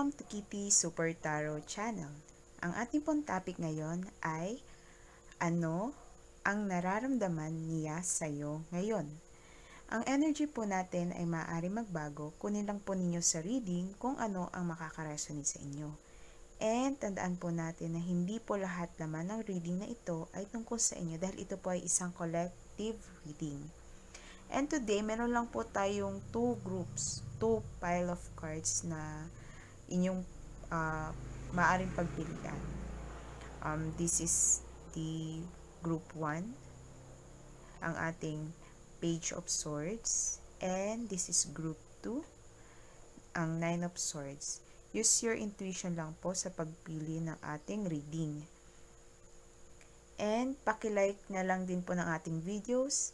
Welcome to Kitty Super Tarot Channel. Ang ating pong topic ngayon ay ano ang nararamdaman niya sa'yo ngayon. Ang energy po natin ay maaari magbago, kunin lang po ninyo sa reading kung ano ang makakaresonate sa inyo. And tandaan po natin na hindi po lahat naman ng reading na ito ay tungkol sa inyo dahil ito po ay isang collective reading. And today, meron lang po tayong two pile of cards na inyong maaaring pagpilian. This is the group 1, ang ating Page of Swords, and this is group 2, ang 9 of Swords. Use your intuition lang po sa pagpili ng ating reading. And pakilike na lang din po ng ating videos.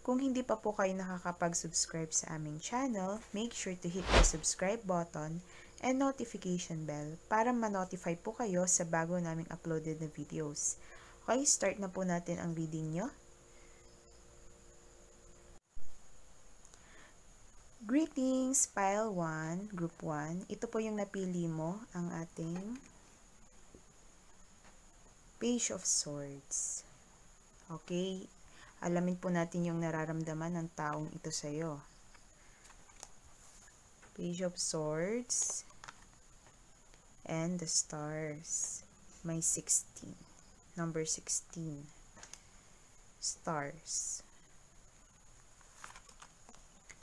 Kung hindi pa po kayo nakakapag-subscribe sa aming channel, make sure to hit the subscribe button and notification bell para ma-notify po kayo sa bago naming uploaded na videos. Okay, start na po natin ang reading nyo. Greetings, Pile 1, Group 1. Ito po yung napili mo, ang ating Page of Swords. Okay, alamin po natin yung nararamdaman ng taong ito sa'yo. Page of Swords and the Stars. May 16. Number 16. Stars.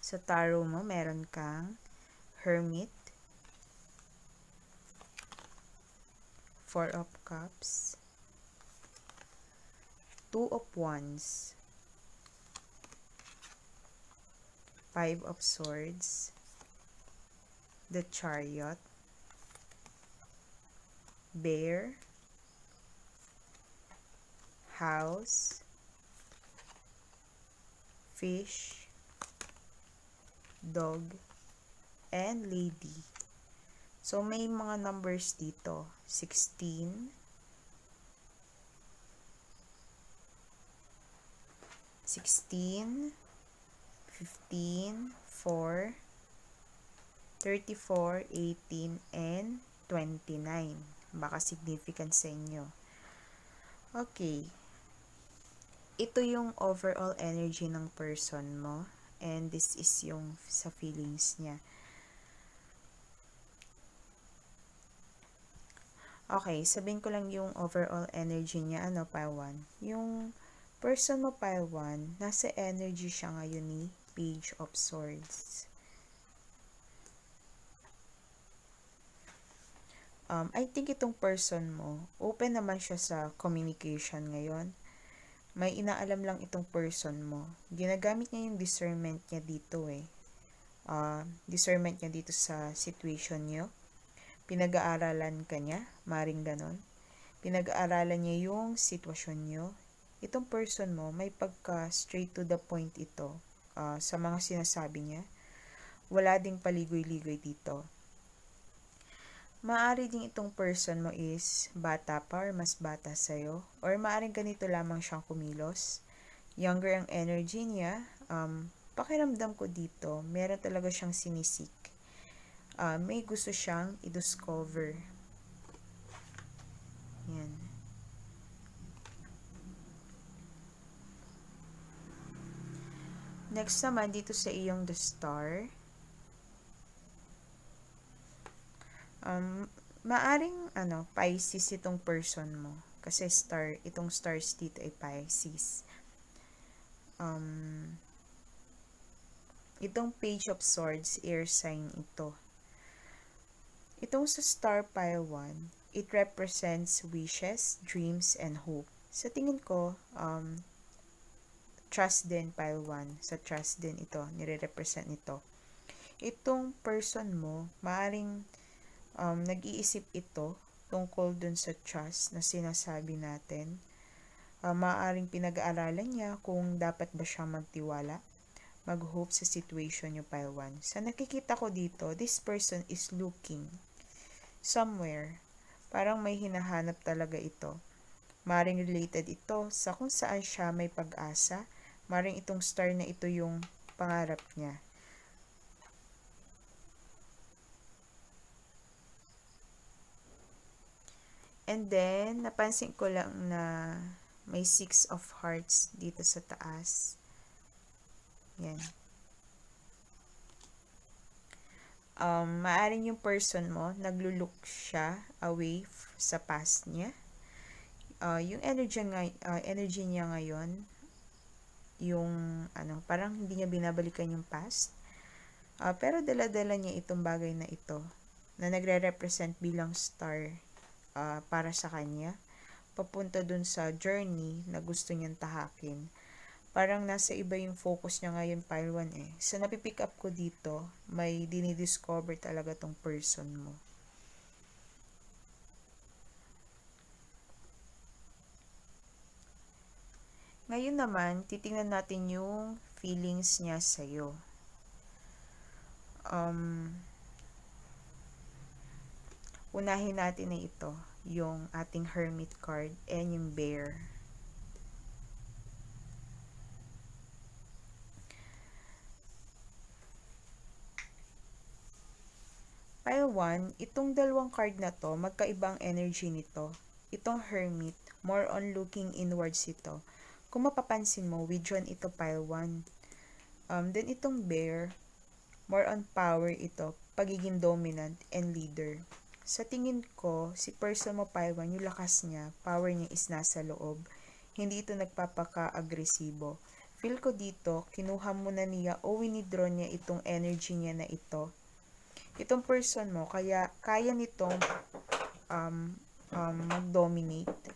Sa tarot mo, meron kang Hermit, 4 of Cups, 2 of Wands, 5 of Swords, the Chariot, Bear, House, Fish, Dog, and Lady. So, may mga numbers dito. 16, 15, 4, 34, 18, and 29. Baka significant sa inyo. Okay. Ito yung overall energy ng person mo. And this is yung sa feelings niya. Okay, sabihin ko lang yung overall energy niya. Ano, Pile 1? Yung person mo, Pile 1, nasa energy siya ngayon ni Page of Swords. I think itong person mo, open naman siya sa communication ngayon. May inaalam lang itong person mo. Ginagamit niya yung discernment niya dito eh. Discernment niya dito sa situation niyo. Pinag-aaralan ka niya, maring ganon. Pinag-aaralan niya yung sitwasyon niyo. Itong person mo, may pagka straight to the point ito sa mga sinasabi niya. Wala ding paligoy-ligoy dito. Maaari din itong person mo is bata pa or mas bata sa'yo. Or maaaring ganito lamang siyang kumilos. Younger ang energy niya. Pakiramdam ko dito, meron talaga siyang sinisik. May gusto siyang i-discover. Yan. Next naman, dito sa iyong the Star. Maaring Pisces itong person mo kasi itong stars dito ay Pisces. Itong Page of Swords, air sign ito. Itong sa Star Pile 1, it represents wishes, dreams, and hope. Sa tingin ko, trust din Pile 1. Sa trust din ito, nire-represent ito. Itong person mo, maaring nag-iisip ito tungkol dun sa trust na sinasabi natin. Maaaring pinag-aaralan niya kung dapat ba siyang magtiwala, mag-hope sa situation niyo, Pile 1. Sa nakikita ko dito, this person is looking somewhere. Parang may hinahanap talaga ito. Maaaring related ito sa kung saan siya may pag-asa. Maaaring itong star na ito yung pangarap niya. And then, napansin ko lang na may 6 of hearts dito sa taas. Yan. Maaring yung person mo, naglulook siya away sa past niya. Yung energy niya ngayon, yung parang hindi niya binabalikan yung past. Pero dala-dala niya itong bagay na ito na nagre-represent bilang star para sa kanya. Papunta dun sa journey na gusto niyang tahakin. Parang nasa iba yung focus niya ngayon, pile 1 eh. So, napipick up ko dito, may dinidiscover talaga tong person mo. Ngayon naman, titingnan natin yung feelings niya sa'yo. Unahin natin na ito, yung ating Hermit card and yung Bear. Pile 1, itong dalawang card na to, magkaibang energy nito. Itong Hermit, more on looking inwards ito. Kung mapapansin mo, withdrawn ito pile 1. Then itong Bear, more on power ito, pagiging dominant and leader. Sa tingin ko, si person mo pile 1, yung lakas niya, power niya is nasa loob. Hindi ito nagpapaka-agresibo. Feel ko dito, kinuha mo na niya o winidraw niya itong energy niya na ito. Itong person mo, kaya nitong mag-dominate.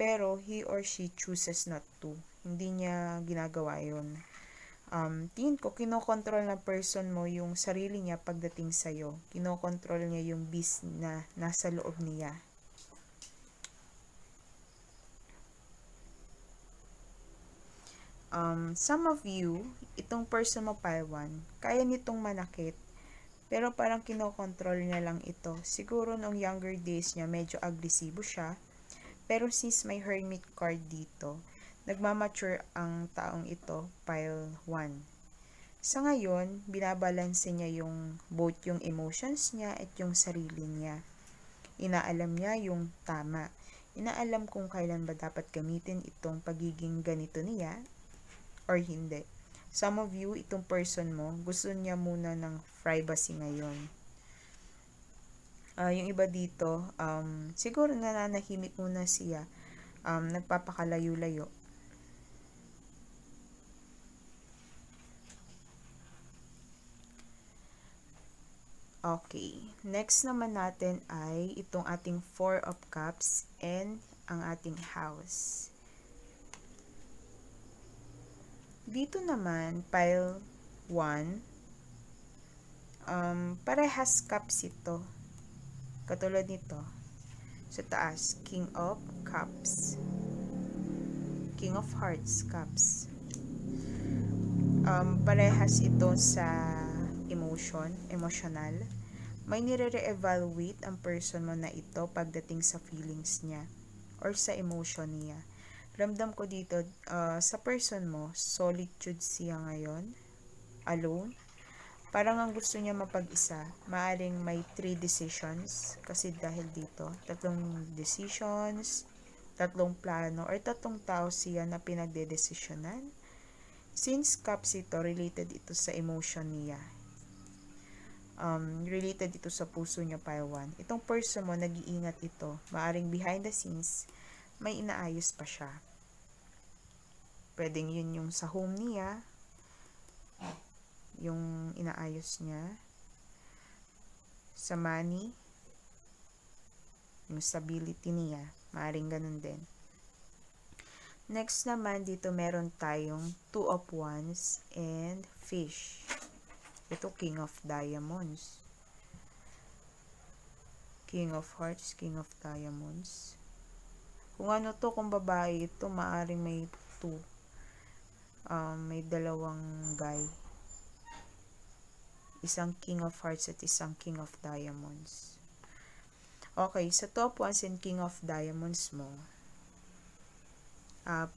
Pero he or she chooses not to. Hindi niya ginagawa yun. Tingin ko, kinokontrol ng person mo yung sarili niya pagdating sa'yo. Kinokontrol niya yung beast na nasa loob niya. Some of you, itong person mo pile 1, kaya nitong manakit. Pero parang kinokontrol niya lang ito. Siguro nung younger days niya, medyo agresibo siya. Pero since may Hermit card dito, nagmamature ang taong ito, pile 1. Sa ngayon, binabalanse niya yung both yung emotions niya at yung sarili niya. Inaalam niya yung tama. Inaalam kung kailan ba dapat gamitin itong pagiging ganito niya or hindi. Some of you, itong person mo, gusto niya muna ng privacy ngayon. Yung iba dito, siguro nananahimik muna siya, nagpapakalayo-layo. Okay, next naman natin ay itong ating 4 of Cups and ang ating house. Dito naman, pile 1, parehas cups ito. Katulad nito. Sa taas, King of Cups. King of Hearts, Cups. Parehas ito sa emotional. May nire-evaluate ang person mo na ito pagdating sa feelings niya or sa emotion niya. Ramdam ko dito, sa person mo, solitude siya ngayon, alone. Parang ang gusto niya mapag-isa, maaring may 3 decisions, kasi dahil dito, 3 decisions, 3 plano, or 3 tao siya na pinagdedesisyonan. Since Cups ito, related ito sa emotion niya. Related ito sa puso niya, pile 1. Itong person mo, nag-iingat ito, maaring behind the scenes, may inaayos pa siya. Pwedeng yun yung sa home niya, yung inaayos niya. Sa money, yung stability niya, maaaring ganun din. Next naman, dito meron tayong 2 of Wands and Fish. Ito, King of Diamonds. King of Hearts, King of Diamonds. Kung ano to, kung babae ito, maaring may 2. May 2 guy. Isang King of Hearts at isang King of Diamonds. Okay, sa top 1 and King of Diamonds mo,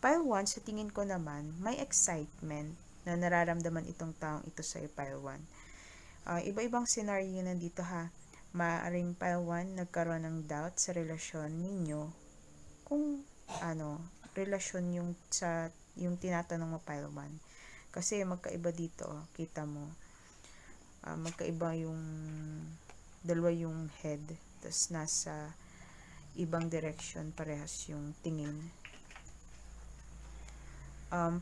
pile 1, sa tingin ko naman, may excitement na nararamdaman itong taong ito sa pile 1. Iba-ibang scenario nandito ha. Maaaring pile 1, nagkaroon ng doubt sa relasyon ninyo. Kung relasyon yung tinatanong mo pile 1. Kasi magkaiba dito, kita mo. Magkaiba yung dalawa yung head, tapos nasa ibang direction parehas yung tingin.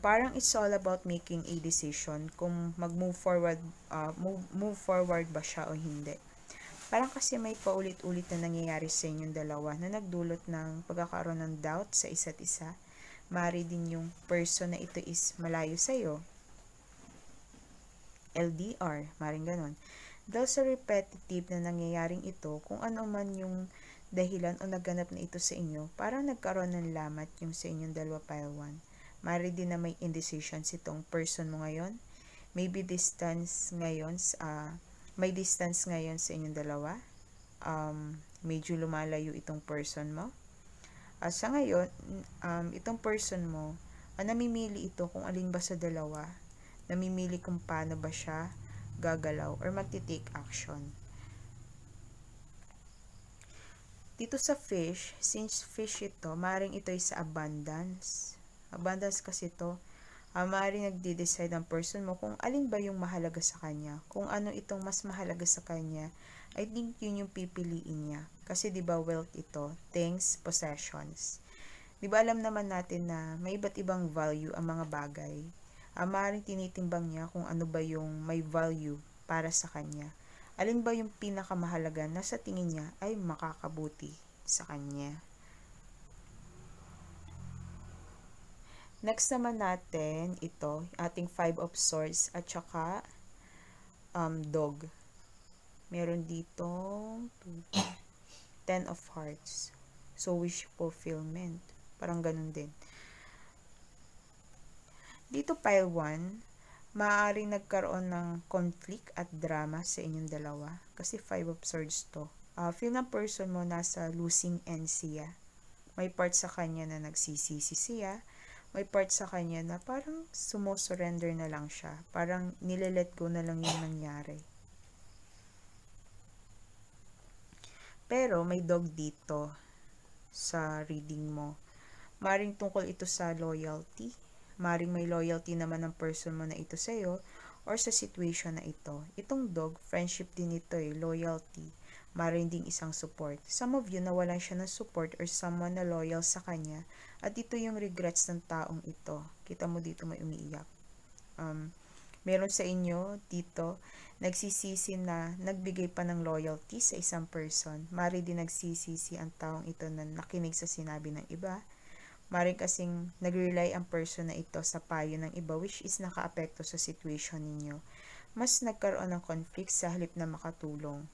Parang it's all about making a decision kung mag-move forward, move forward ba siya o hindi. Parang kasi may paulit-ulit na nangyayari sa inyong dalawa na nagdulot ng pagkakaroon ng doubt sa isa't isa. Mari din yung person na ito is malayo sa'yo. LDR, maring ganon. Dahil sa repetitive na nangyayaring ito, kung ano man yung dahilan o naganap na ito sa inyo, parang nagkaroon ng lamat yung sa inyong dalawa pile 1. Mari din na may indecision itong person mo ngayon. Maybe distance ngayon, may distance ngayon sa inyong dalawa. Medyo lumalayo itong person mo. Sa ngayon, itong person mo, namimili ito kung alin ba sa dalawa. Namimili kung paano ba siya gagalaw or magti-take action. Dito sa fish, since fish ito, maaaring ito ay sa abundance. Abundance kasi ito, maaaring nagde-decide ang person mo kung alin ba yung mahalaga sa kanya. Kung ano itong mas mahalaga sa kanya, I think yun yung pipiliin niya. Kasi diba wealth ito, things, possessions. Diba alam naman natin na may iba't ibang value ang mga bagay. Maaaring tinitimbang niya kung ano ba yung may value para sa kanya. Alin ba yung pinakamahalaga na sa tingin niya ay makakabuti sa kanya. Next naman natin, ito, ating 5 of Swords at saka dog. Meron dito 10 of Hearts. So, wish fulfillment. Parang ganun din. Dito, pile 1, maaaring nagkaroon ng conflict at drama sa inyong dalawa. Kasi 5 of Swords to. Feel ng person mo nasa losing end siya. May part sa kanya na nagsisisi siya. May part sa kanya na parang sumusurrender na lang siya. Parang nilelet go na lang yung nangyari. Pero may dog dito sa reading mo. Maring tungkol ito sa loyalty. Maring may loyalty naman ng person mo na ito sa'yo or sa situation na ito. Itong dog, friendship din ito loyalty. Maring ding isang support. Some of you nawalan siya ng support or someone na loyal sa kanya. At ito yung regrets ng taong ito. Kita mo dito may umiiyak. Meron sa inyo dito, nagsisisi na nagbigay pa ng loyalty sa isang person. Mari din nagsisisi ang taong ito na nakinig sa sinabi ng iba. Mari kasing nag-rely ang person na ito sa payo ng iba which is naka-apekto sa situation ninyo. Mas nagkaroon ng conflict sa halip na makatulong.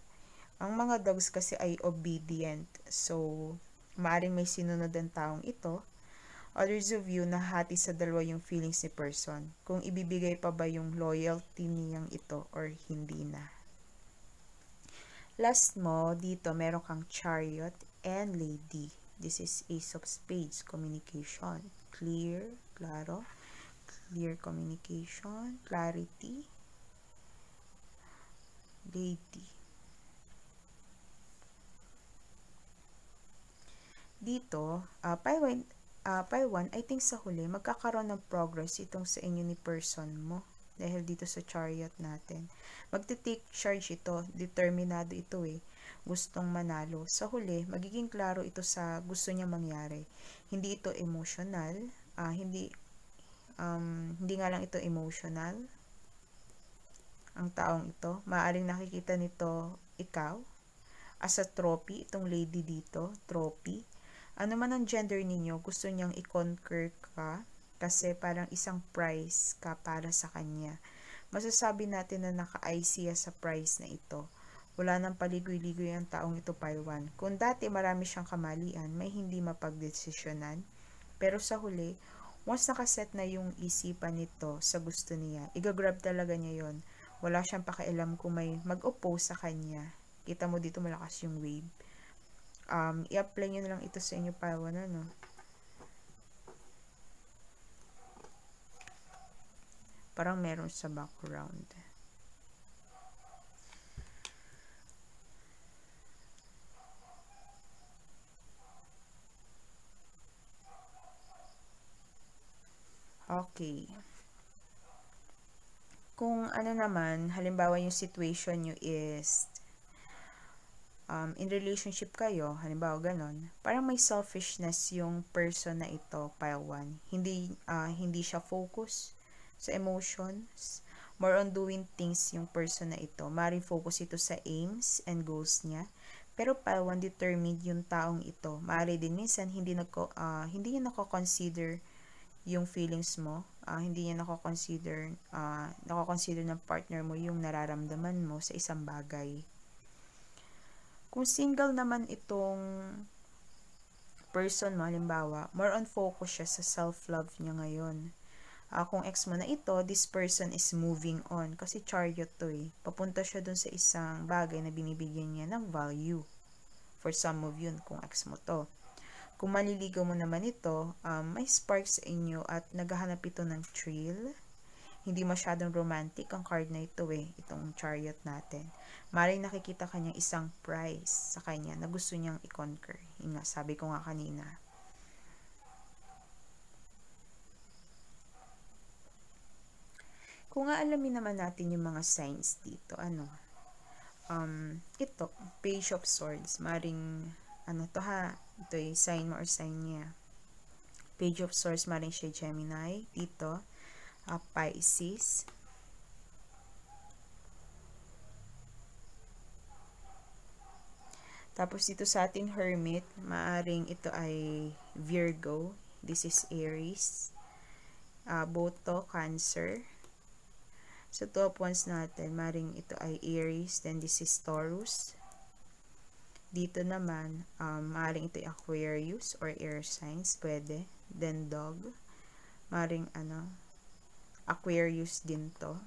Ang mga dogs kasi ay obedient. So, maaring may sinunod ang taong ito. Others of you, nahati sa dalawa yung feelings ni person. Kung ibibigay pa ba yung loyalty niyang ito or hindi na. Last mo, dito meron kang Chariot and Lady. This is Ace of Spades, communication. Clear, klaro. Clear communication, clarity. Lady. Dito, pile 1, I think sa huli, magkakaroon ng progress itong sa inyo ni person mo. Dahil dito sa Chariot natin. Magte-take charge ito. Determinado ito Gustong manalo. Sa huli, magiging klaro ito sa gusto niya mangyari. Hindi ito emotional. Hindi nga lang ito emotional. Ang taong ito. Maaaring nakikita nito ikaw. As a trophy, itong lady dito, trophy. Ano man ang gender ninyo, gusto niyang i-conquer ka kasi parang isang prize ka para sa kanya. Masasabi natin na naka-eye siya sa prize na ito. Wala nang paligoy-ligoy ang taong ito, pile 1. Kung dati marami siyang kamalian, may hindi mapagdesisyonan. Pero sa huli, once nakaset na yung isipan nito sa gusto niya, igagrab talaga niya yon. Wala siyang pakialam kung may mag-oppose sa kanya. Kita mo dito malakas yung wave. I-apply nyo na lang ito sa inyo pile 1, ano. Parang meron sa background. Okay. Kung ano naman, halimbawa yung situation nyo is in relationship kayo, halimbawa ganon, parang may selfishness yung person na ito, pile 1. Hindi siya focus sa emotions, more on doing things yung person na ito. Maring focus ito sa aims and goals niya. Pero pile 1 determined yung taong ito. Maaari din minsan hindi niya nako-consider yung feelings mo. Hindi niya nako-consider ng partner mo yung nararamdaman mo sa isang bagay. Kung single naman itong person mo, halimbawa, more on focus siya sa self-love niya ngayon. Kung ex mo na ito, this person is moving on. Kasi chariot to eh. Papunta siya dun sa isang bagay na binibigyan niya ng value. For some of yun, kung ex mo to. Kung maliligaw mo naman ito, may sparks sa inyo at naghahanap ito ng thrill. Hindi masyadong romantic ang card na ito eh, itong chariot natin. Maring nakikita kanyang isang prize sa kanya na gusto niyang i-conquer. Yun nga, sabi ko nga kanina. Kung aalamin naman natin yung mga signs dito, ito, Page of Swords, maring, ito yung sign mo or sign niya. Page of Swords, maring siya Gemini, dito, Pisces, tapos dito sa ating Hermit, maaring ito ay Virgo, this is Aries, both to Cancer. Sa Two of Wands natin, maring ito ay Aries, then this is Taurus. Dito naman, maring ito ay Aquarius or air signs, pwede. Then Dog, maring Aquarius din to.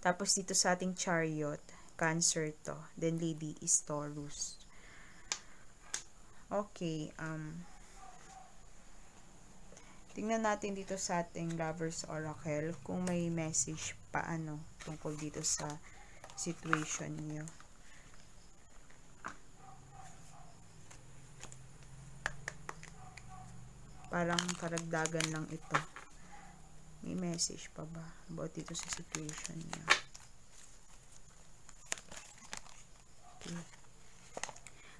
Tapos dito sa ating Chariot, Cancer to. Then Lady is Taurus. Okay, tingnan natin dito sa ating Lovers Oracle kung may message pa tungkol dito sa situation niyo. Parang karagdagan lang ito. May message pa ba about dito sa situation niyo? Okay.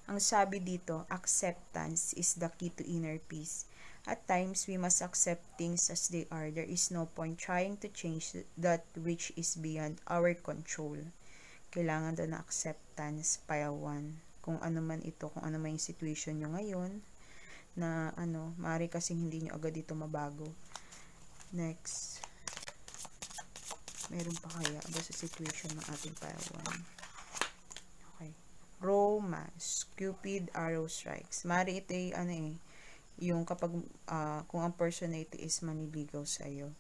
Ang sabi dito, acceptance is the key to inner peace. At times, we must accept things as they are. There is no point trying to change that which is beyond our control. Kailangan doon na acceptance, pile 1. Kung ano man ito, kung ano man yung situation nyo ngayon, na maaari kasing hindi nyo agad dito mabago. Next. Meron pa kaya ba sa situation ng ating pile 1? Okay. Romance. Cupid arrow strikes. Maaari ito ay yung kapag kung ang person na ito is maniligaw sa iyo.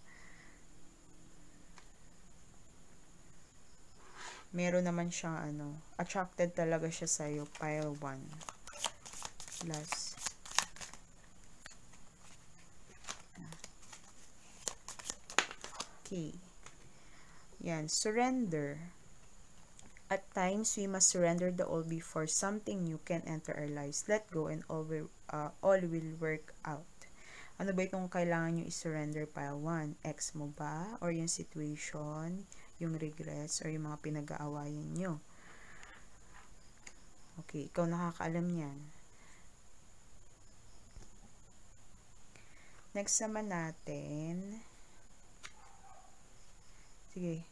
Meron naman siyang attracted talaga siya sa iyo, pile 1. Last. Okay. Yan, surrender. At times, we must surrender the old before something new can enter our lives. Let go and all will work out. Ano ba itong kailangan nyo i-surrender, pile 1? Ex mo ba? Or yung situation, yung regrets, or yung mga pinag-aawayan nyo? Okay, ikaw nakakaalam yan. Next naman natin, sige,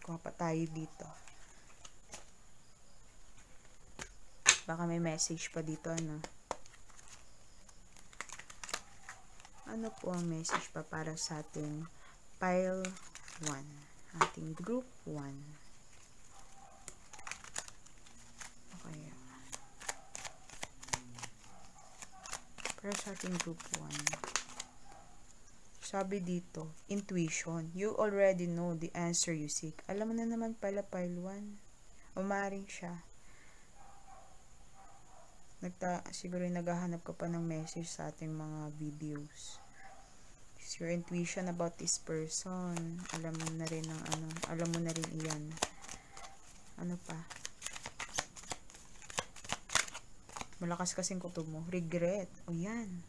kuha pa tayo dito. Baka may message pa dito, Ano po ang message pa para sa ating pile 1? Ating group 1. Okay. Para sa ating group 1. Sabi dito, intuition. You already know the answer you seek. Alam mo na naman pala, pile 1. Umaring siya. Siguro naghahanap ka pa ng message sa ating mga videos. It's your intuition about this person. Alam mo na rin alam mo na rin iyan. Ano pa? Malakas kasing kutob mo. Regret. O yan.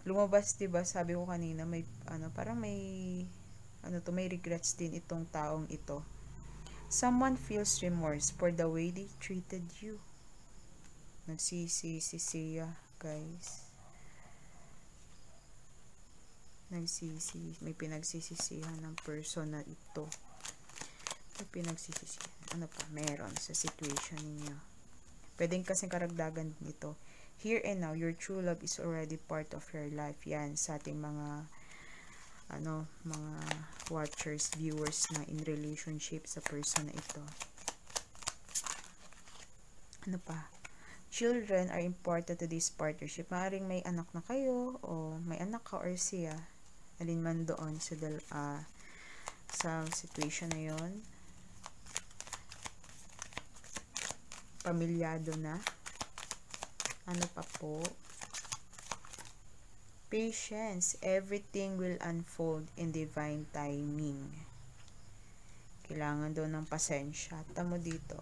lumabas, 'di ba? Sabi ko kanina may parang may may regrets din itong taong ito. Someone feels remorse for the way they treated you. Nagsisisi siya, guys. May pinagsisisihan ng person na ito. May pinagsisisihan. Ano pa meron sa situation ninyo? Pwedeng kasing karagdagan nito. Here and now, your true love is already part of your life. Yan, sa ating mga mga watchers, viewers na in relationship sa person na ito. Ano pa? Children are important to this partnership. Maaaring may anak na kayo, o may anak ka or siya. Alin man doon sa situation na yon. Pamilyado na. Ano pa po? Patience. Everything will unfold in divine timing. Kailangan daw ng pasensya. Tamo dito.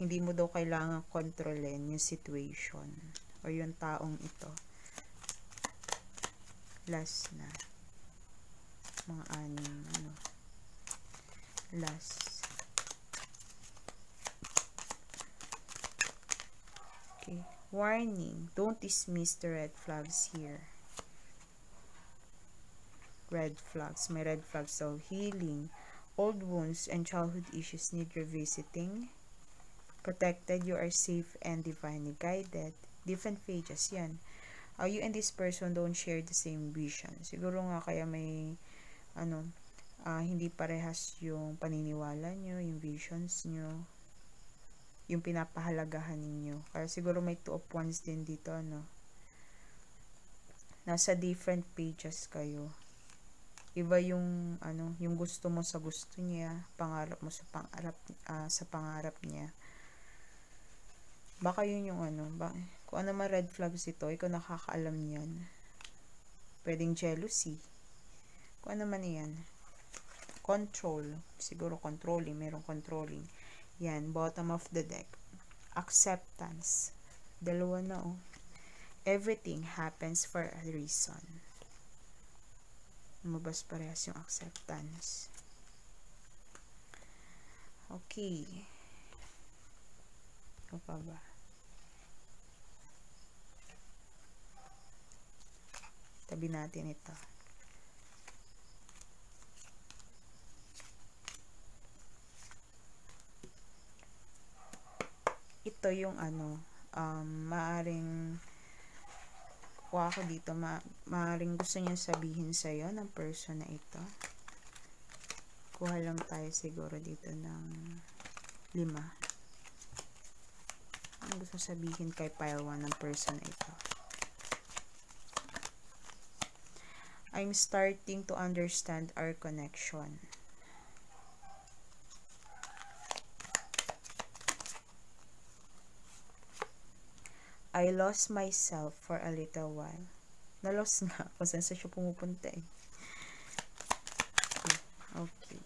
Hindi mo daw kailangan kontrolin yung situation o yung taong ito. Last na. Mga last. Okay. Warning, don't dismiss the red flags here. Red flags. May red flags. So, healing. Old wounds and childhood issues need revisiting. Protected, you are safe and divinely guided. Different pages, yan. You and this person don't share the same vision. Siguro nga kaya may, hindi parehas yung paniniwala nyo, yung visions nyo, yung pinapahalagahan ninyo. Kaya siguro may 2 of wands din dito, Nasa different pages kayo. Iba yung, yung gusto mo sa gusto niya, pangarap mo sa pangarap niya. Baka yun yung kung ano man red flags ito, ikaw nakakaalam niyan. Pwedeng jealousy. Kung ano man yan. Control. Siguro controlling. Merong controlling. Yan. Bottom of the deck. Acceptance. Dalawa na, Everything happens for a reason. Lumabas parehas yung acceptance. Okay. Ano pa ba? Tabi natin ito. Ito yung maaring kuha ko dito, maaring gusto niya sabihin sa'yo ng person na ito. Kuha lang tayo siguro dito ng 5. Ano gusto sabihin kay pile 1 ng person na ito? I'm starting to understand our connection. I lost myself for a little while. Na-lost nga. Kung saan siya pumupunta eh. Okay.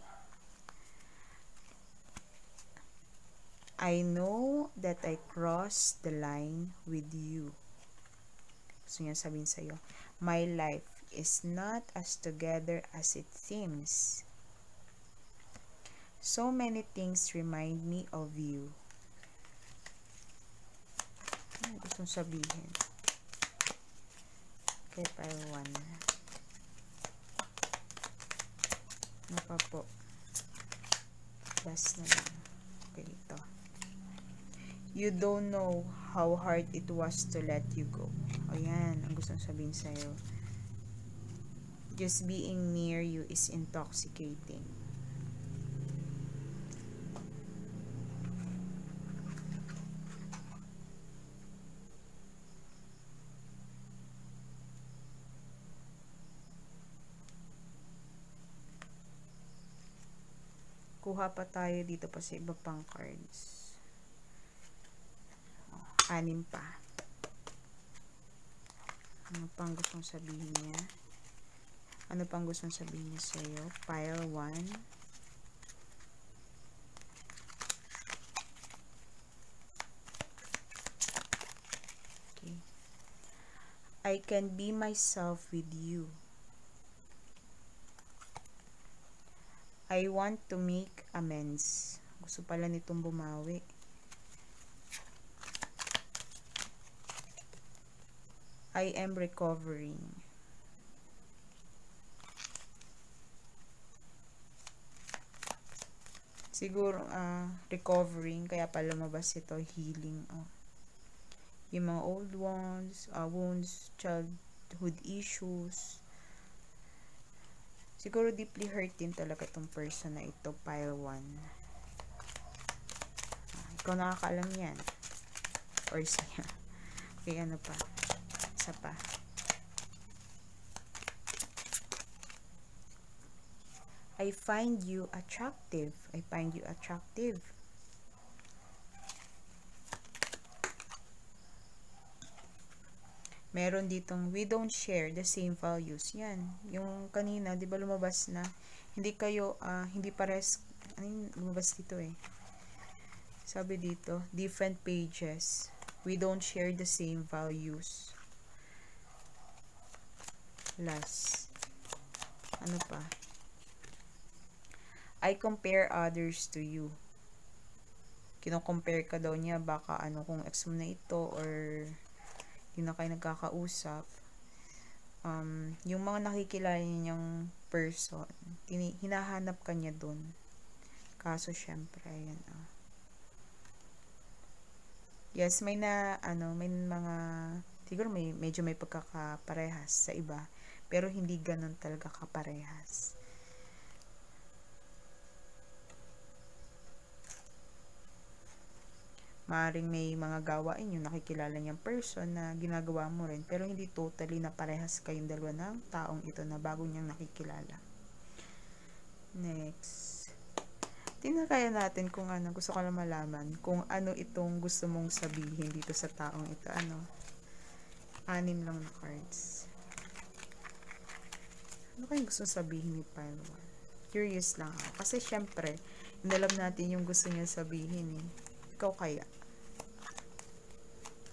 I know that I crossed the line with you. Gusto niya sabihin sa'yo, my life is not as together as it seems. So many things remind me of you. Ano gustong sabihin? Okay, pile 1. Ano pa po? Last na lang. Okay, ito. You don't know how hard it was to let you go. O yan, ang gustong sabihin sa'yo. Just being near you is intoxicating. Kuha pa tayo dito pa sa iba pang cards. 6 pa. Ano pang gustong sabihin niya? Ano pang gustong sabihin niya sa'yo? Pile 1. Okay. I can be myself with you. I want to make amends. Gusto pala nitong bumawi. I am recovering. Siguro, recovering, kaya pala lumabas ito, healing. Yung mga old wounds, childhood issues. Siguro deeply hurt din talaga itong person na ito, pile 1. Ikaw nakakaalam yan. Or siya. Okay, ano pa? Isa pa. I find you attractive. I find you attractive. Meron ditong, we don't share the same values. Yan. Yung kanina, di ba lumabas na, hindi kayo, hindi pares, lumabas dito eh. Sabi dito, different pages. We don't share the same values. Last. Ano pa? I compare others to you. Kino-compare ka daw niya, baka kung ex mo na ito, or yun na kayo nagkakausap. Yung mga nakikilala niyang person, hinahanap ka niya dun. Kaso, syempre, ayan, yes, may mga, siguro medyo may pagkakaparehas sa iba, pero hindi ganun talaga kaparehas. Maaring may mga gawain yung nakikilala niyang person na ginagawa mo rin, pero hindi totally na parehas kayong dalawa ng taong ito na bago niyang nakikilala. Next. Tingnan kaya natin kung gusto ko lang malaman kung ano itong gusto mong sabihin dito sa taong ito. 6 lang na cards. Ano kayong gusto sabihin ni pile 1? Curious lang ako. Kasi syempre, inalam natin yung gusto niya sabihin eh. Ikaw kaya?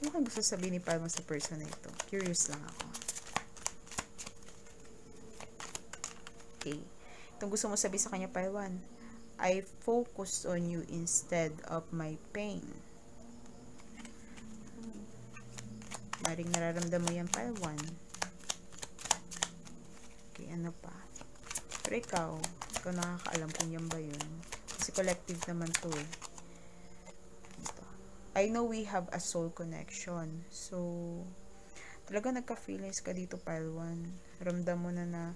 Ano kayong gusto sabihin ni pile 1 sa person na ito? Curious lang ako. Okay. Itong gusto mo sabihin sa kanya pile 1. I focused on you instead of my pain. Maring nararamdaman mo yan pile 1. Okay, ano pa? Pero ikaw nakakaalam kung yan ba yun. Kasi collective naman to eh. Ito. I know we have a soul connection. So, talaga nagka-feelings ka dito pile 1. Ramdam mo na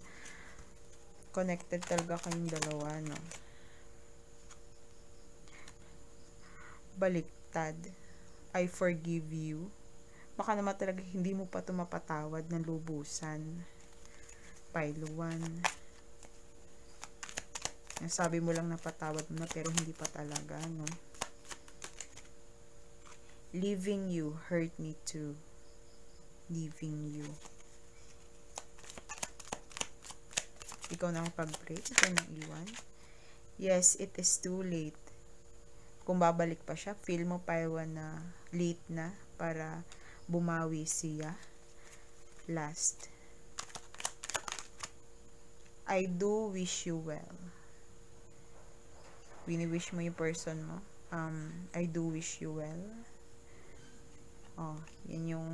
connected talaga kayong dalawa, no? Baliktad. I forgive you. Baka naman talaga hindi mo pa ito mapatawad ng lubusan. Pile 1. Sabi mo lang napatawad mo na pero hindi pa talaga, no? Leaving you hurt me too. Leaving you. Ikaw na pag-break. Ikaw na iwan. Yes, it is too late. Kung babalik pa siya, feel mo pa iwan na late na para bumawi siya. Last. I do wish you well. Wini-wish mo yung person mo. I do wish you well. Yan yung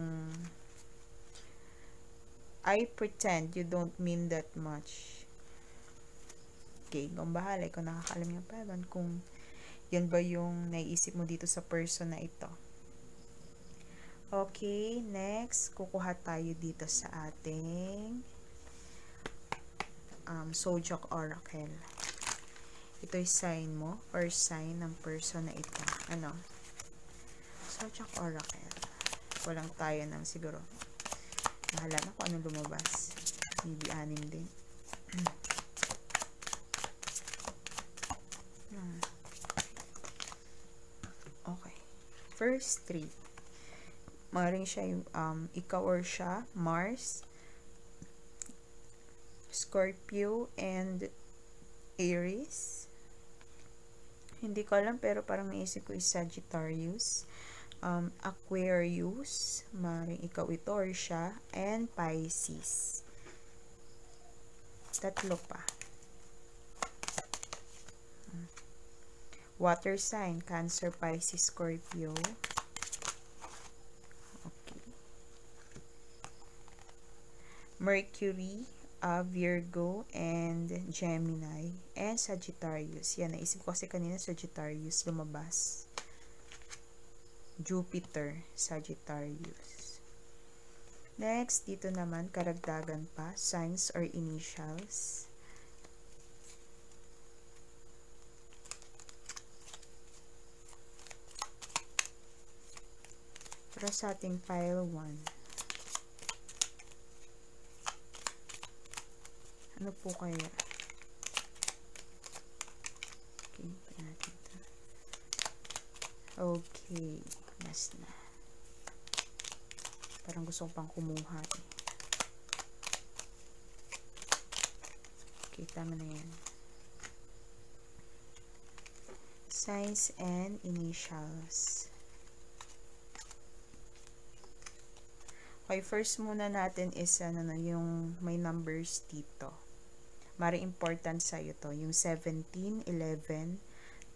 I pretend you don't mean that much. Okay, kung bahala, ikaw nakakalam yung paban kung yan ba yung naiisip mo dito sa person na ito. Okay, next, kukuha tayo dito sa ating Zodiac Oracle. Ito yung sign mo or sign ng person na ito. Zodiac Oracle. Walang tayo ng siguro. Bahala na kung anong lumabas. Maybe 6 din. Okay. First 3. Maring siya yung ikaw or siya, Mars, Scorpio, and Aries. Hindi ko alam pero parang naisip ko is Sagittarius. Aquarius, maring ikaw ito or siya, and Pisces. Tatlo pa. Water sign, Cancer, Pisces, Scorpio. Okay. Mercury, Virgo, and Gemini, and Sagittarius. Yan, naisip ko kasi kanina Sagittarius lumabas. Jupiter, Sagittarius. Next, dito naman, karagdagan pa, signs or initials. Para sa ating pile 1. Ano po kaya? Okay, natin ito. Okay, last na. Parang gusto ko pang kumuha eh. Okay, tama na yan. Signs and initials. Okay, first muna natin is ano na, yung may numbers dito. Mari important sa iyo to. Yung 17, 11,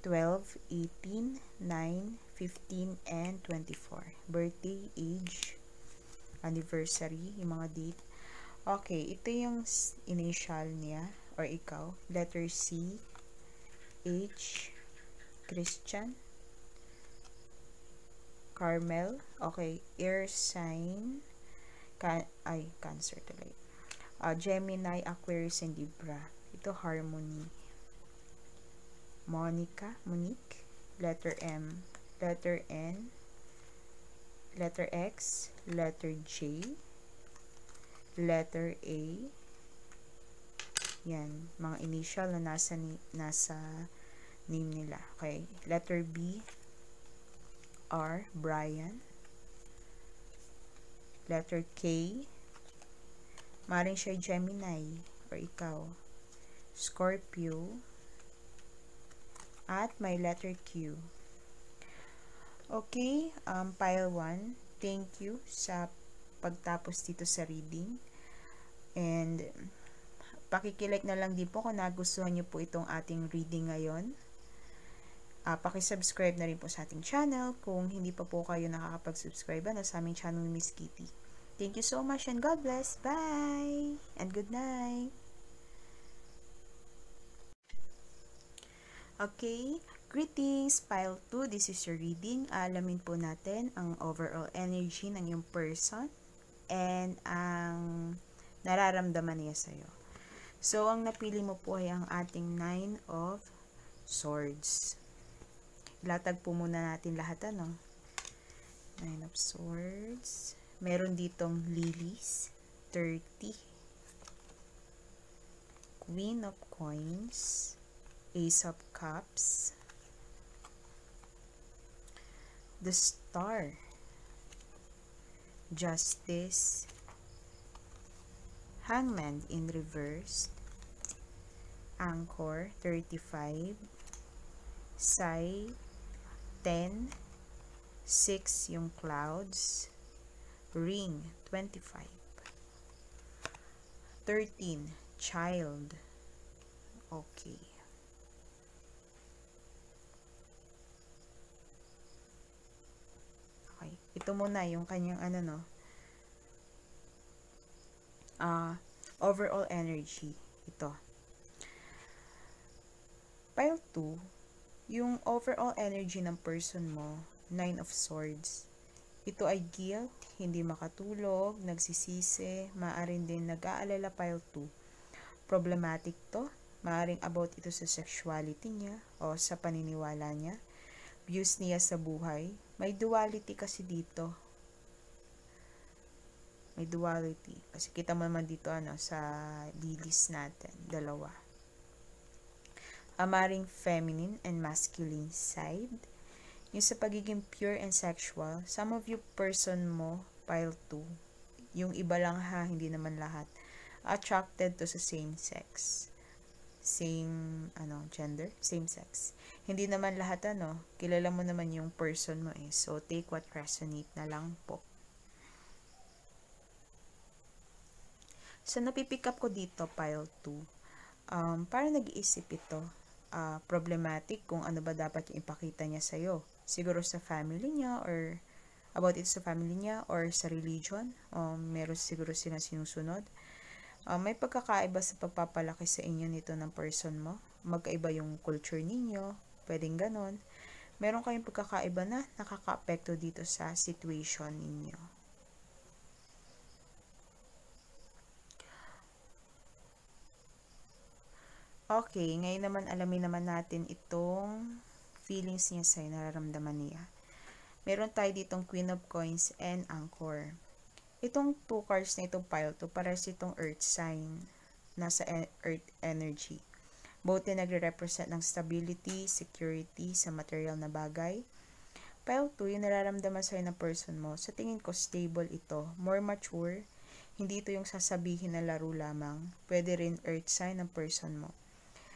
12, 18, 9, 15, and 24. Birthday, age, anniversary, yung mga date. Okay, ito yung initial niya or ikaw. Letter C, H, Christian, Carmel. Okay, air sign, Cancer tuloy. Gemini, Aquarius, and Libra. Ito, Harmony. Monica, Monique. Letter M, letter N, letter X, letter J, letter A. Yan, mga initial na nasa name nila. Okay, letter B, R, Brian. Letter K, maring siya Gemini or ikaw, Scorpio. At may letter Q. Okay, pile 1. Thank you sa pagtapos dito sa reading. And pakikilike na lang din po kung nagustuhan nyo po itong ating reading ngayon. Pakisubscribe na rin po sa ating channel kung hindi pa po kayo nakakapag-subscribe na sa aming channel Miss Kitty. Thank you so much and God bless. Bye! And good night! Okay, greetings, pile 2. This is your reading. Alamin po natin ang overall energy ng iyong person and ang nararamdaman niya sa'yo. So, ang napili mo po ay ang ating 9 of Swords. Ilatag po muna natin lahat, ano? 9 of Swords. Meron ditong Lilies, 30. Queen of Coins, Ace of Cups, the Star, Justice, Hangman in reverse, Anchor, 35, Sai, 10, 6 yung Clouds, Ring, 25, 13, Child. Okay. Ito muna yung kanyang overall energy. Ito. Pile 2, yung overall energy ng person mo, 9 of Swords. Ito ay guilt, hindi makatulog, nagsisisi, maaaring din nag-aalala. Pile 2. Problematic to. Maaaring about ito sa sexuality niya o sa paniniwala niya. Views niya sa buhay. May duality kasi dito. May duality. Kasi kita mo naman dito sa lilies natin. Dalawa. Maring feminine and masculine side. Yung sa pagiging pure and sexual. Some of you person mo, pile 2. Yung iba lang ha, hindi naman lahat. Attracted to sa same sex. same gender, same sex. Hindi naman lahat kilala mo naman yung person mo eh. So take what resonate na lang po. So napipick up ko dito pile 2. Para nag-iisip ito, problematic kung ano ba dapat yung ipakita niya sa'yo. Siguro sa family niya or about it sa family niya or sa religion. Meron siguro silang sinusunod. May pagkakaiba sa pagpapalaki sa inyo nito ng person mo. Magkaiba yung culture ninyo. Pwedeng ganon. Meron kayong pagkakaiba na nakaka-apekto dito sa situation ninyo. Okay, ngayon naman alamin naman natin itong feelings niya sa'yo, nararamdaman niya. Meron tayo ditong Queen of Coins and Anchor. Itong 2 cards na itong pile 2, pares itong earth sign, nasa earth energy. Both na nagre-represent ng stability, security sa material na bagay. Pile 2, yung nararamdaman sa'yo ng person mo, sa tingin ko stable ito, more mature, hindi ito yung sasabihin na laro lamang, pwede rin earth sign ng person mo.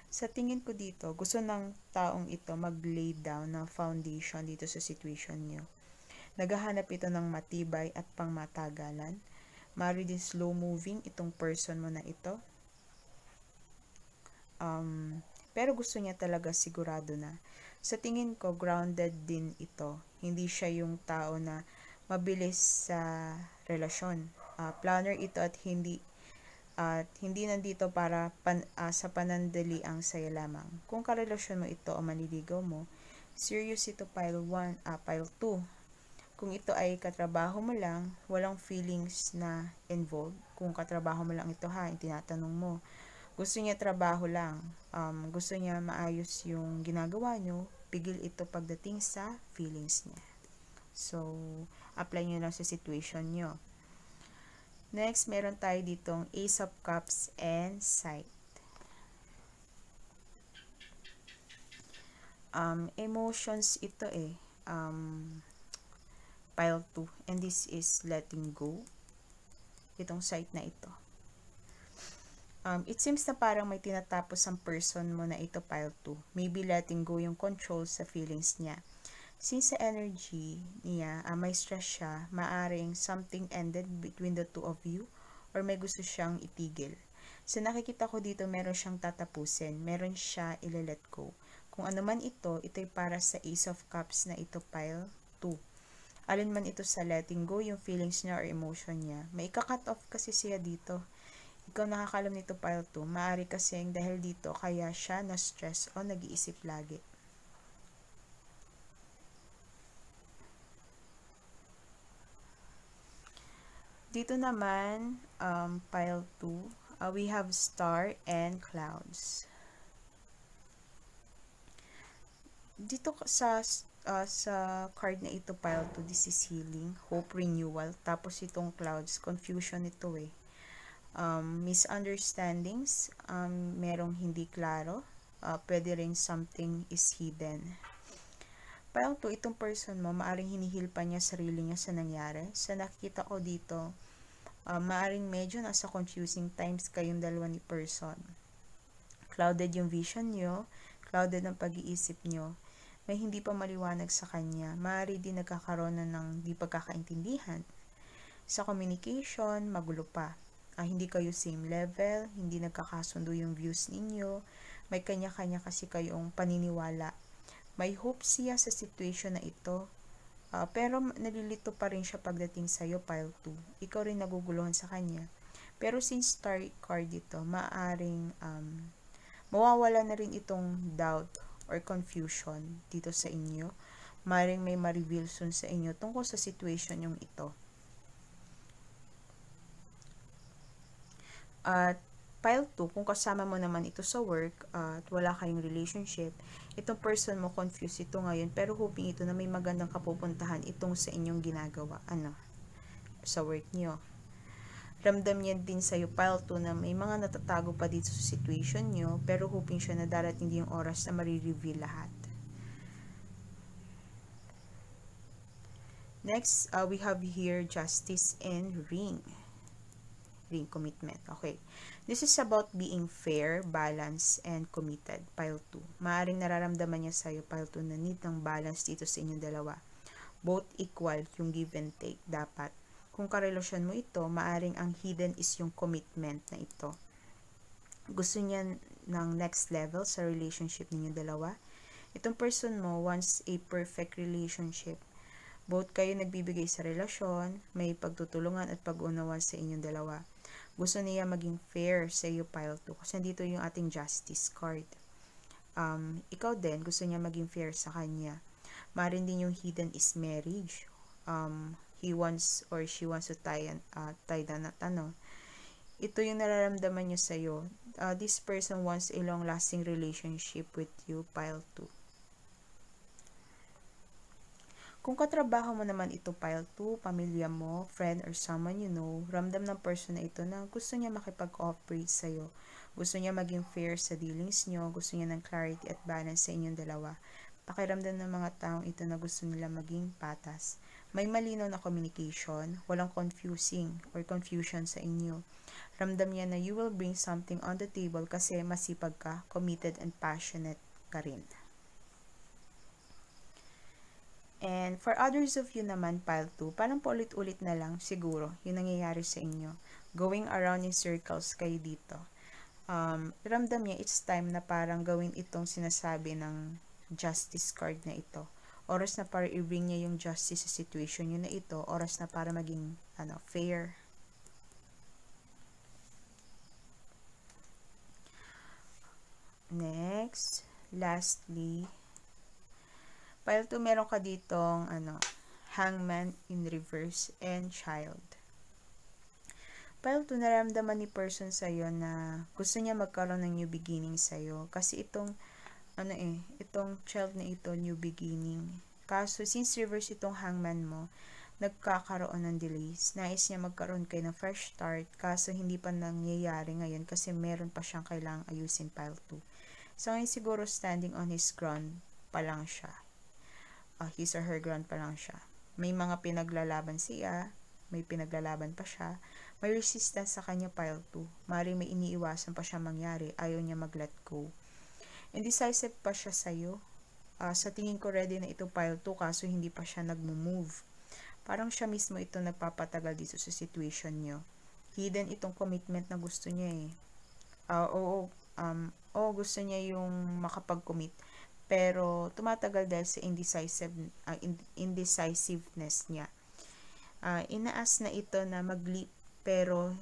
Sa tingin ko dito, gusto ng taong ito mag-lay down ng foundation dito sa situation nyo. Naghahanap ito ng matibay at pangmatagalan. Mari din slow moving itong person mo na ito. Pero gusto niya talaga sigurado na. Sa tingin ko, grounded din ito. Hindi siya yung tao na mabilis sa relasyon. Planner ito at hindi nandito para sa panandali ang saya lamang. Kung karelasyon mo ito o manliligaw mo, serious ito pile 2. Kung ito ay katrabaho mo lang, walang feelings na involved. Kung katrabaho mo lang ito yung tinatanong mo. Gusto niya trabaho lang. Gusto niya maayos yung ginagawa nyo. Pigil ito pagdating sa feelings niya. So, apply nyo lang sa situation nyo. Next, meron tayo ditong Ace of Cups and Sight. Emotions ito eh. Pile 2. And this is letting go. Itong Sight na ito. It seems na parang may tinatapos ang person mo na ito, pile 2. Maybe letting go yung control sa feelings niya. Since sa energy niya, may stress siya, maaring something ended between the two of you or may gusto siyang itigil. Sa nakikita ko dito, meron siyang tatapusin. Meron siya ile-let go. Kung ano man ito'y para sa Ace of Cups na ito, pile 2. Alin man ito sa letting go, yung feelings niya or emotion niya. May ika-cut off kasi siya dito. Ikaw nakakalam nito pile 2. Maaari kasing dahil dito kaya siya na-stress o nag-iisip lagi. Dito naman, pile 2, we have Star and Clouds. Dito sa card na ito, pile 2, this is healing, hope, renewal. Tapos itong clouds, confusion ito eh. Misunderstandings, merong hindi klaro. Pwede rin something is hidden. Pile 2, itong person mo, maaring hinihil pa niya sarili niya sa nangyari. Sa nakikita ko dito, maaring medyo nasa confusing times kayong dalawa ni person. Clouded yung vision nyo, clouded ang pag-iisip nyo. May hindi pa maliwanag sa kanya. Maaari din nagkakaroon na ng di pagkakaintindihan. Sa communication, magulo pa. Hindi kayo same level, hindi nagkakasundo yung views ninyo. May kanya-kanya kasi kayong paniniwala. May hope siya sa situation na ito. Pero nalilito pa rin siya pagdating sa'yo, pile 2. Ikaw rin naguguluhan sa kanya. Pero since star card dito, maaring mawawala na rin itong doubt or confusion dito sa inyo. Maring may ma-reveal soon sa inyo tungkol sa situation yung ito. At pile 2, kung kasama mo naman ito sa work at wala kayong relationship, itong person mo confused ito ngayon pero hoping ito na may magandang kapupuntahan itong sa inyong ginagawa sa work nyo. Ramdam niya din sa'yo, pile 2, na may mga natatago pa dito sa situation nyo, pero hoping siya na darating din yung oras na marireveal lahat. Next, we have here Justice and Ring. ring commitment. Okay. This is about being fair, balanced, and committed. Pile 2. Maaring nararamdaman niya sa'yo, pile 2, na need ng balance dito sa inyong dalawa. Both equal, yung give and take dapat. Kung karelasyon mo ito, maaring ang hidden is yung commitment na ito. Gusto niya ng next level sa relationship ninyong dalawa. Itong person mo wants a perfect relationship. Both kayo nagbibigay sa relasyon, may pagtutulungan at pag-unawa sa inyong dalawa. Gusto niya maging fair sa iyo, pile 2. Kasi dito yung ating justice card. Ikaw din, gusto niya maging fair sa kanya. Marin din yung hidden is marriage. He wants or she wants to tie the knot, Ito yung nararamdaman niya sa'yo. This person wants a long-lasting relationship with you, pile 2. Kung katrabaho mo naman ito, pile 2, pamilya mo, friend, or someone you know, ramdam ng person na ito na gusto niya makipag-cooperate sa'yo. Gusto niya maging fair sa dealings nyo, gusto niya ng clarity at balance sa inyong dalawa. Pakiramdam ng mga taong ito na gusto nila maging patas. May malinaw na communication, walang confusing or confusion sa inyo. Ramdam niya na you will bring something on the table kasi masipag ka, committed and passionate ka rin. And for others of you naman, pile 2, parang paulit-ulit na lang siguro yung nangyayari sa inyo. Going around in circles kayo dito. Ramdam niya it's time na parang gawin itong sinasabi ng justice card na ito. Oras na para i-bring niya yung justice sa situation yun na ito. Oras na para maging fair. Next, lastly, pile 2, meron ka ditong hangman in reverse and child. Pile 2, naramdaman ni person sa'yo na gusto niya magkaroon ng new beginning sa'yo. Kasi itong child na ito, new beginning. Kaso, since reverse itong hangman mo, nagkakaroon ng delays. Nais niya magkaroon kayo ng fresh start. Kaso, hindi pa nangyayari ngayon kasi meron pa siyang kailangang ayusin, pile 2. So, ngayon siguro standing on his ground pa lang siya. His or her ground pa lang siya. May mga pinaglalaban siya, may pinaglalaban pa siya, may resistance sa kanya, pile 2. Maring may iniiwasan pa siya mangyari, ayaw niya mag-let go. Indecisive pa siya sa'yo. Sa tingin ko ready na ito, pile 2, kaso hindi pa siya nagmo-move. Parang siya mismo ito nagpapatagal dito sa situation niyo. Hidden itong commitment na gusto niya gusto niya yung makapag-commit. Pero tumatagal dahil sa indecisiveness niya. Inaas na ito na mag-leap, pero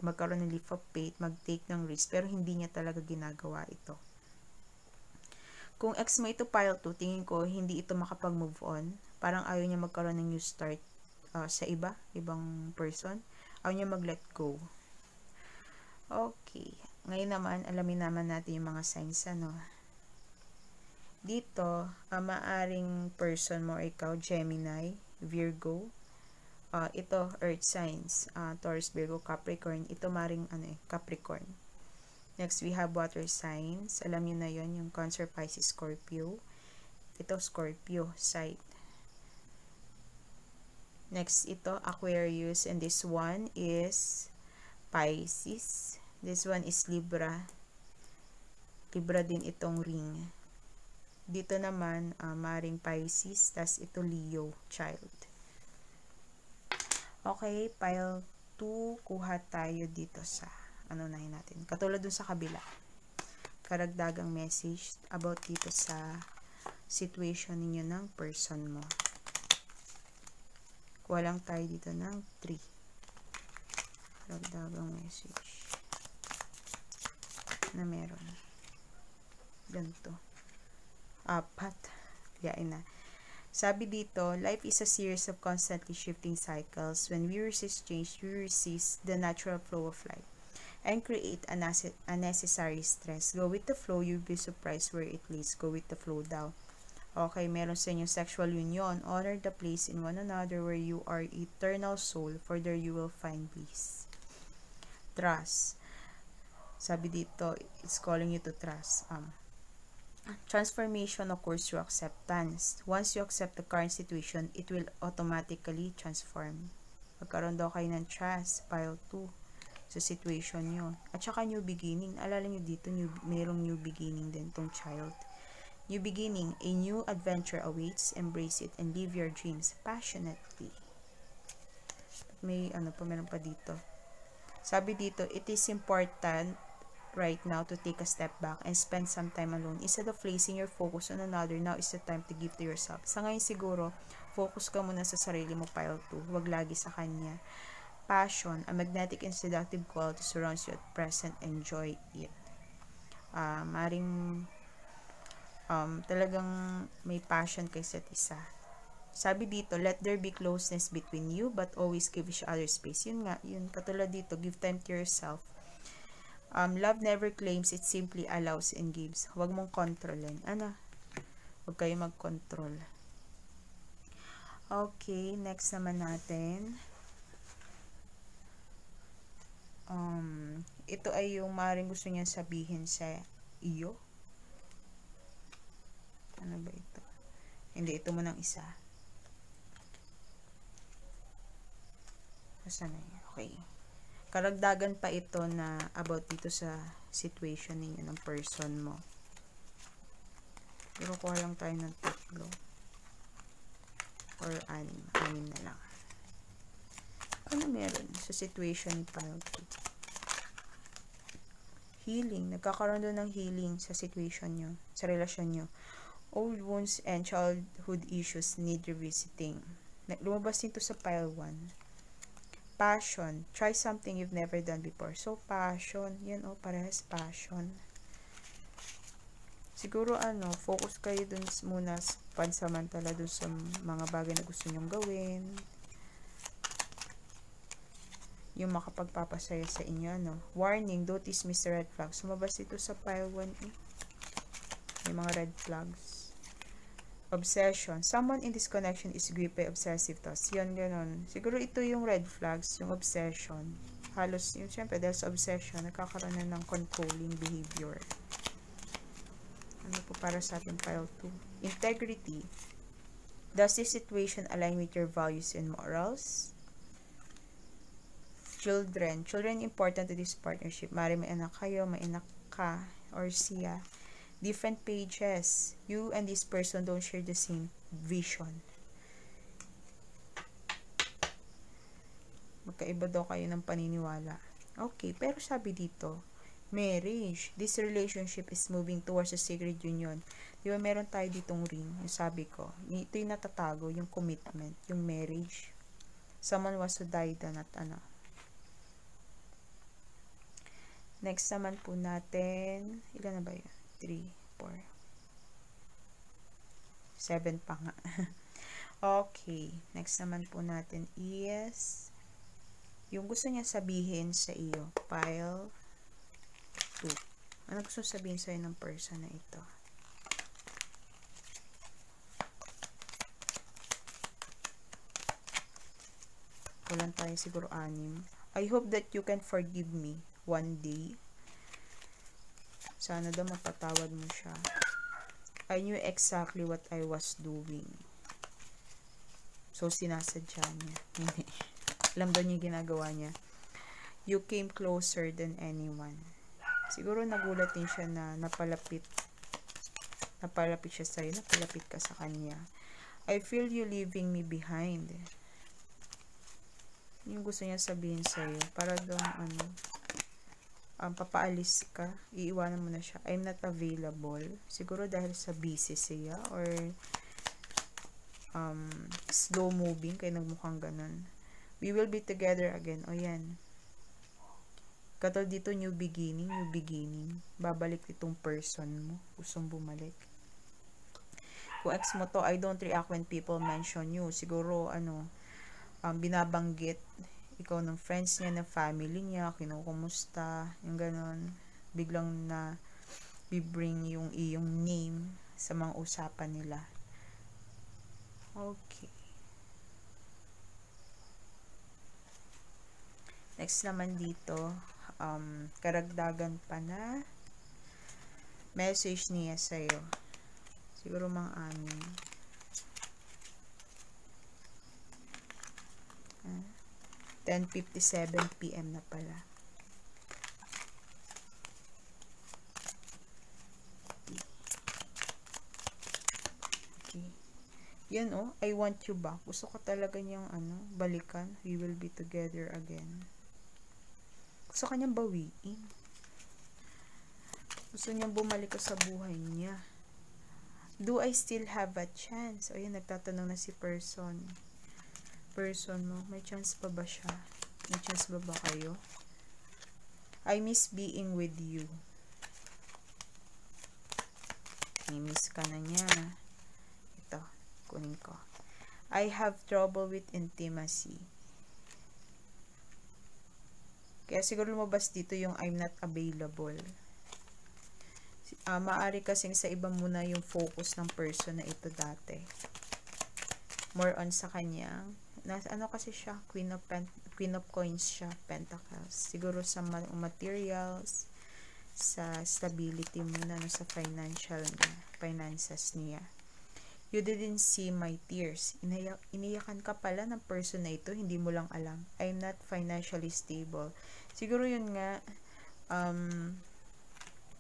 magkaroon ng leap of faith, mag-take ng risk, pero hindi niya talaga ginagawa ito. Kung ex mo ito, pile 2, tingin ko hindi ito makapag-move on. Parang ayaw niya magkaroon ng new start sa ibang person. Ayaw niya mag-let go. Okay. Ngayon naman, alamin naman natin yung mga signs, Dito, maaring person mo ikaw, Gemini, Virgo. Ito, Earth signs, Taurus, Virgo, Capricorn. Ito maring Capricorn. Next, we have water signs. Alam niyo na yon, yung Cancer, Pisces, Scorpio. Ito, Scorpio, side. Next, ito, Aquarius. And this one is Pisces. This one is Libra. Libra din itong ring. Dito naman, maring Pisces, tas ito Leo, child. Okay, pile 2, kuha tayo dito sa, nahin natin. Katulad dun sa kabila. Karagdagang message about dito sa situation ninyo ng person mo. Kuha lang tayo dito ng 3. Karagdagang message na meron. Ganito. 4. Yain na. Sabi dito, life is a series of constantly shifting cycles. When we resist change, we resist the natural flow of life and create unnecessary stress. Go with the flow, you'll be surprised where it leads. Go with the flow daw. Okay, meron sa inyo sexual union. Honor the place in one another where you are eternal soul, for there you will find peace. Trust. Sabi dito, it's calling you to trust. Transformation occurs through acceptance. Once you accept the current situation, it will automatically transform. Magkaroon daw kayo ng trust, pile 2, sa situation nyo. At saka new beginning. Alala nyo dito, mayroong new beginning din tong child. New beginning, a new adventure awaits. Embrace it and live your dreams passionately. May meron pa dito. Sabi dito, it is important right now to take a step back and spend some time alone. Instead of placing your focus on another, now is the time to give to yourself. Sa ngayon siguro, focus ka muna sa sarili mo, pile 2. Huwag lagi sa kanya. Passion, a magnetic and seductive quality surrounds you at present. Enjoy it. Talagang may passion kay isa't isa. Sabi dito, let there be closeness between you, but always give each other space. Yun nga, yun. Katulad dito, give time to yourself. Love never claims, it simply allows and gives. Huwag mong kontrolin. Huwag kayo mag-control. Okay, next naman natin. Ito ay yung maaaring gusto niya sabihin sa iyo. Ano ba ito? Hindi, ito mo ng isa. Saan na yun? Okay. Karagdagan pa ito na about dito sa situation ninyo ng person mo. Pero kuha lang tayo ng 3 or 6 na lang. Ano meron sa situation ni pile 2? Healing. Nagkakaroon doon ng healing sa situation nyo, sa relasyon nyo. Old wounds and childhood issues need revisiting. Lumabas dito sa pile 1. Passion. Try something you've never done before. So, passion. Yan parehas passion. Siguro focus kayo dun muna pansamantala dun sa mga bagay na gusto nyong gawin. Yung makapagpapasaya sa inyo, Warning, don't dismiss the red flags. Sumabas dito sa pile 1 Yung mga red flags. Obsession. Someone in this connection is gripped by obsessive thoughts. Yun, ganon. Siguro ito yung red flags, yung obsession. Halos, yun, syempre, dahil sa obsession, nagkakaroon na ng controlling behavior. Ano po para sa atin, pile 2? Integrity. Does this situation align with your values and morals? Children. Children important to this partnership. Mari may anak kayo, may anak ka, or siya. Different pages. You and this person don't share the same vision. Magkaiba daw kayo ng paniniwala. Okay, pero sabi dito, marriage. This relationship is moving towards a sacred union. Di ba meron tayo ditong ring? Yung sabi ko, ito yung natatago, yung commitment, yung marriage. Someone was to die na Next naman po natin, ilan na ba yun? 3, 4, 7 pa nga. Okay, next naman po natin is yung gusto niya sabihin sa iyo, pile 2. Ano gusto sabihin sa iyo ng person na ito? Kulang tayo siguro 6. I hope that you can forgive me one day. Sana daw mapatawad mo siya. I knew exactly what I was doing. So, sinasadya niya. Hindi. Alam daw niya ginagawa niya. You came closer than anyone. Siguro nagulat din siya na napalapit siya sa'yo. Napalapit ka sa kanya. I feel you leaving me behind. Yung gusto niya sabihin sa'yo. Para daw papaalis ka, iiwanan mo na siya. I'm not available. Siguro dahil sa busy siya or slow moving, kaya nagmukhang ganun. We will be together again. O yan. Katulad dito, new beginning. Babalik itong person mo. Gustong bumalik. Kung ex mo to, I don't react when people mention you. Siguro, binabanggit ikaw ng friends niya, ng family niya, kinukumusta, yung ganon. Biglang na bibring yung iyong name sa mga usapan nila. Okay. Next naman dito, karagdagan pa na message niya sa'yo. Siguro mga 6. 10:57 PM na pala. Okay. Yan oh, I want you back. Gusto ko talaga niyang balikan. We will be together again. Gusto kanyang bawiin. Gusto niyang bumalik ka sa buhay niya. Do I still have a chance? O yan, nagtatanong na si person. Person mo, may chance pa ba siya? May chance ba kayo? I miss being with you. Miss ka na niya. Ito, kunin ko. I have trouble with intimacy. Kaya siguro lumabas dito yung I'm not available. Maari kasing sa iba muna yung focus ng person na ito dati. More on sa kanyang, kasi siya, Queen of Coins siya, Pentacles. Siguro sa materials, sa stability muna, sa finances niya. You didn't see my tears. Iniyakan ka pala ng person na ito, hindi mo lang alam. I'm not financially stable. Siguro yun nga,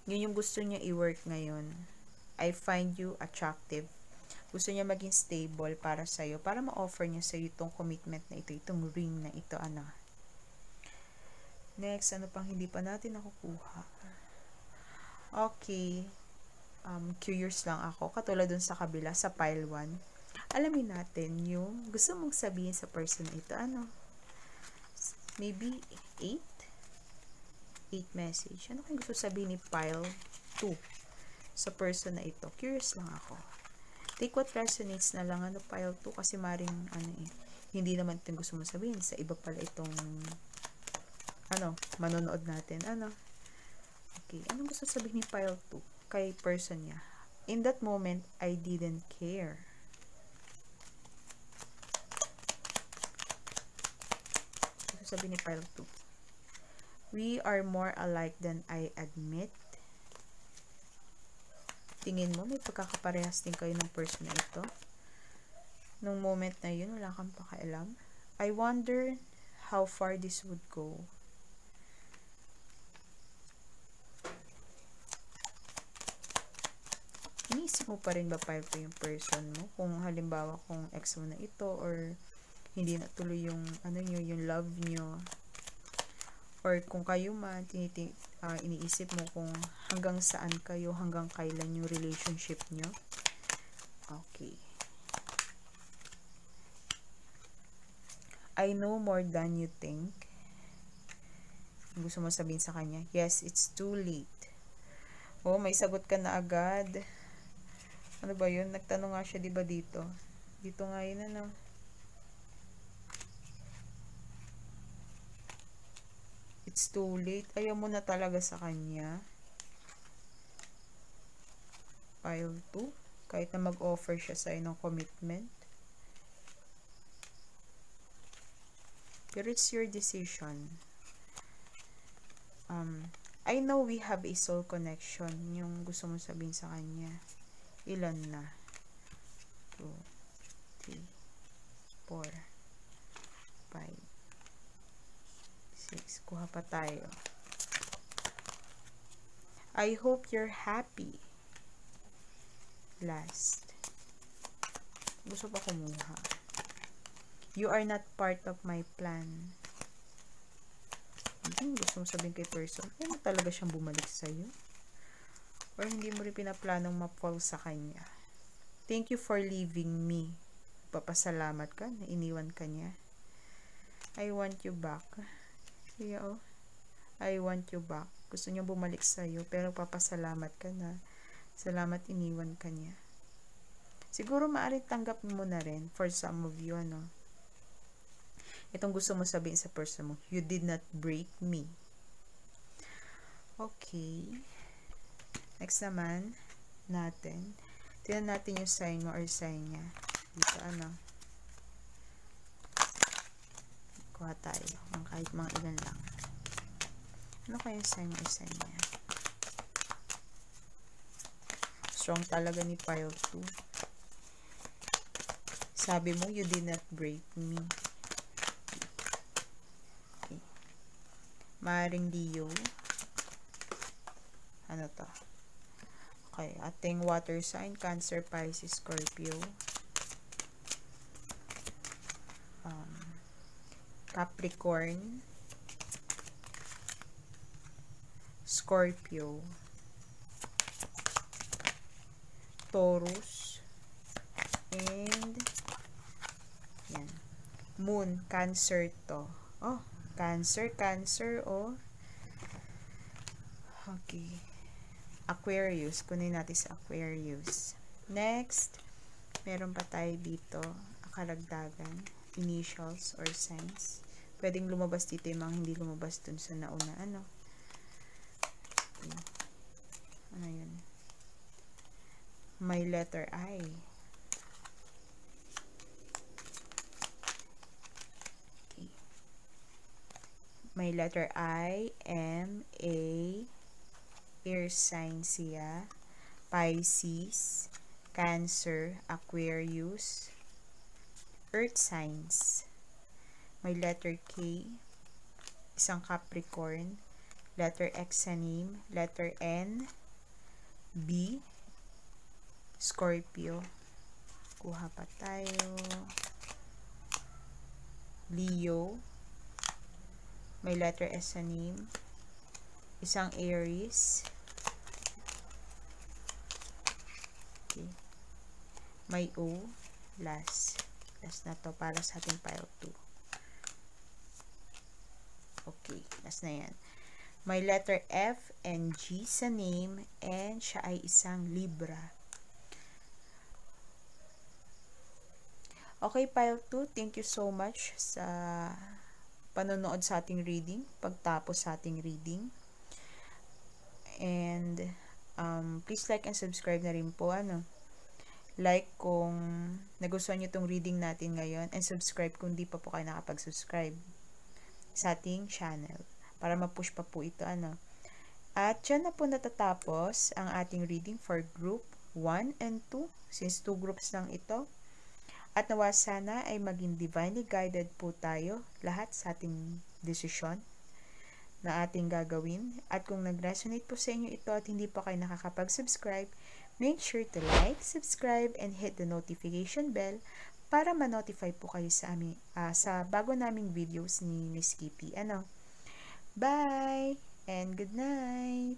yun yung gusto niya i-work ngayon. I find you attractive. Gusto niya maging stable para sa'yo, para ma-offer niya sa'yo itong commitment na ito, itong ring na ito, Next, ano pang hindi pa natin nakukuha? Okay. Curious lang ako. Katulad dun sa kabila, sa pile 1. Alamin natin yung gusto mong sabihin sa person na ito, Maybe 8 message. Ano kayong gusto sabihin ni pile 2 sa person na ito? Curious lang ako. Take what resonates na lang, pile 2, kasi maring, hindi naman ito gusto mo sabihin. Sa iba pala itong, manonood natin. Okay. Anong gusto sabihin ni pile 2 kay person niya? In that moment, I didn't care. Gusto sabihin ni pile 2. We are more alike than I admit. Tingin mo, may pagkakaparehas din kayo ng person na ito? Nung moment na yun, wala kang pakialam. I wonder how far this would go. Iniisip mo pa rin ba pa yung person mo? Kung halimbawa kung ex mo na ito, or hindi na tuloy yung, yung love nyo. Or kung kayo man, iniisip mo kung hanggang saan kayo, hanggang kailan yung relationship nyo. Okay. I know more than you think. Gusto mo sabihin sa kanya? Yes, it's too late. Oh, may sagot ka na agad. Ano ba yun? Nagtanong nga siya, diba dito? Dito nga yun, It's too late. Ayaw mo na talaga sa kanya. Pile 2. Kahit na mag-offer siya sa'yo ng commitment. Pero it's your decision. I know we have a soul connection. Yung gusto mo sabihin sa kanya. Ilan na? 2, 3, 4, 5, 6. Kuha pa tayo. I hope you're happy. Last. Gusto pa kumuha. You are not part of my plan. Gusto mo sabihin kay person, ano talaga siyang bumalik sa'yo? Or hindi mo rin pinaplanong ma-fall sa kanya. Thank you for leaving me. Papasalamat ka na iniwan ka niya. I want you back. Yeah, I want you back. Gusto niya bumalik sa'yo, pero papasalamat ka na. Salamat iniwan ka niya. Siguro maaari tanggap mo na rin for some of you, Itong gusto mo sabihin sa person mo, you did not break me. Okay. Next naman, tingnan natin yung sign mo or sign niya. Dito, kuha tayo. Kahit mga ilan lang. Ano kaya yung sign mo or sign niya? Strong talaga ni pile 2. Sabi mo, you did not break me. Maaring Leo. Ano to? Okay, ating water sign, Cancer, Pisces, Scorpio. Capricorn, Scorpio, Taurus, and yan. Moon, Cancer to. Oh, Cancer, oh. Okay. Aquarius, kunin natin sa Aquarius. Next, meron pa tayo dito, karagdagan, initials or signs. Pwedeng lumabas dito yung mga hindi lumabas dun sa nauna. Ano? Okay. Ano yun? May letter I. Okay. May letter I, M, A, air sign siya. Pisces, Cancer, Aquarius, earth signs. May letter K, isang Capricorn, letter X sa name, letter N, B, Scorpio. Kuha pa tayo. Leo, may letter S sa name, isang Aries, okay. May O, last na to para sa ating pile 2. Okay, last na yan. May letter F and G sa name, and siya ay isang Libra. Okay, pile 2, thank you so much sa panonood sa ating reading, pagtapos sa ating reading. And please like and subscribe na rin po. Like kung nagustuhan nyo itong reading natin ngayon, and subscribe kung di pa po kayo nakapag-subscribe sa ating channel para ma-push pa po ito. At dyan na po natatapos ang ating reading for group 1 and 2, since 2 groups lang ito. At nawa sana ay maging divinely guided po tayo lahat sa ating desisyon na ating gagawin. At kung nag-resonate po sa inyo ito at hindi pa kayo nakakapag-subscribe, make sure to like, subscribe, and hit the notification bell para ma-notify po kayo sa aming sa bago naming videos ni Miss Kippy. Bye and good night.